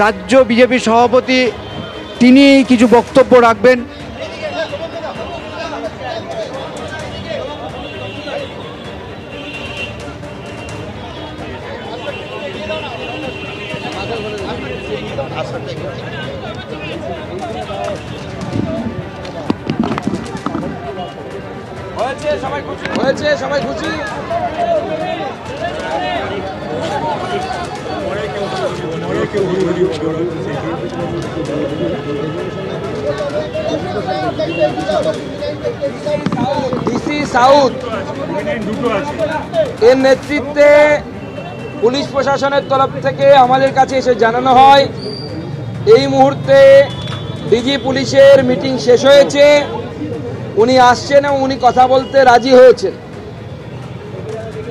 রাজ্য বিজেপি সভাপতি তিনি কিছু বক্তব্য রাখবেন। সবাই খুশি। ডিসি সাউথ এর নেতৃত্বে পুলিশ প্রশাসনের তরফ থেকে আমাদের কাছে এসে জানানো হয় এই মুহূর্তে ডিজি পুলিশের মিটিং শেষ হয়েছে, উনি আসছেন এবং উনি কথা বলতে রাজি হয়েছেন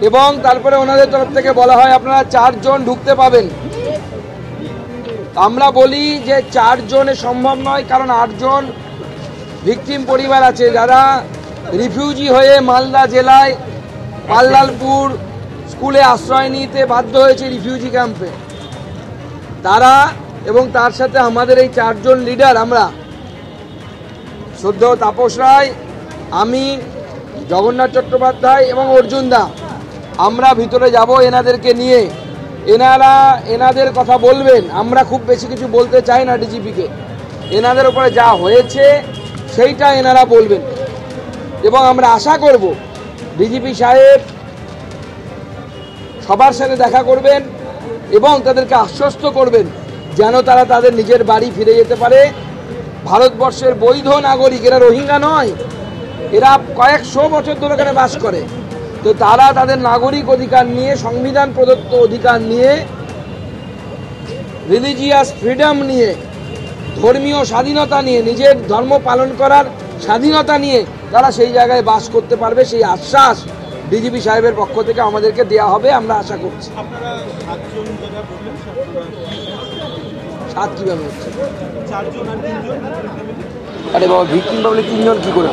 এবং তারপরে ওনাদের তরফ থেকে বলা হয় আপনারা 4 জন ঢুকতে পাবেন। আমরা বলি যে 4 জনে সম্ভব নয়, কারণ 8 জন ভিকটিম পরিবার আছে যারা রিফিউজি হয়ে মালদা জেলায় পাল্লালপুর স্কুলে আশ্রয় নিতে বাধ্য হয়েছে রিফিউজি ক্যাম্পে। তারা এবং তার সাথে আমাদের এই 4 জন লিডার, আমরা শ্রদ্ধেয় তাপস রায়, আমি, জগন্নাথ চট্টোপাধ্যায় এবং অর্জুন দা, আমরা ভিতরে যাব এনাদেরকে নিয়ে। এনাদের কথা বলবেন। আমরা খুব বেশি কিছু বলতে চাই না ডিজিপিকে, এনাদের উপরে যা হয়েছে সেইটা এনারা বলবেন এবং আমরা আশা করব ডিজিপি সাহেব সবার সাথে দেখা করবেন এবং তাদেরকে আশ্বস্ত করবেন যেন তারা তাদের নিজের বাড়ি ফিরে যেতে পারে। ভারতবর্ষের বৈধ নাগরিক, এরা রোহিঙ্গা নয়, এরা কয়েকশো বছর ধরে এখানে বাস করে। তো তারা তাদের নাগরিক অধিকার নিয়ে, সংবিধান প্রদত্ত অধিকার নিয়ে, রিলিজিয়াস ফ্রিডম নিয়ে, ধর্মীয় স্বাধীনতা নিয়ে, নিজের ধর্ম পালন করার স্বাধীনতা নিয়ে তারা সেই জায়গায় বাস করতে পারবে, সেই আশ্বাস ডিজিপি সাহেবের পক্ষ থেকে আমাদেরকে দেওয়া হবে, আমরা আশা করছি। 7 কিভাবে হচ্ছে? আরে বাবা, ভিকটিম বলে 3 জন কি করে?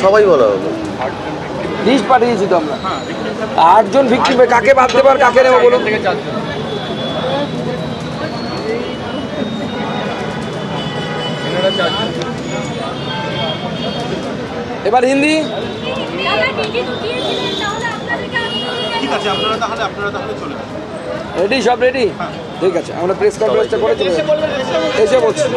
সবাই বলা হবে, লিস্ট পাঠিয়েছি তো আমরা। 8 জন ভিকটিম, কাকে বাদ দেবো আর কাকে নেবো বলুন? এবার হিন্দি রেডি, সব রেডি, ঠিক আছে। আমরা প্রেস কনফারেন্সটা করে চলে এসে বলছি।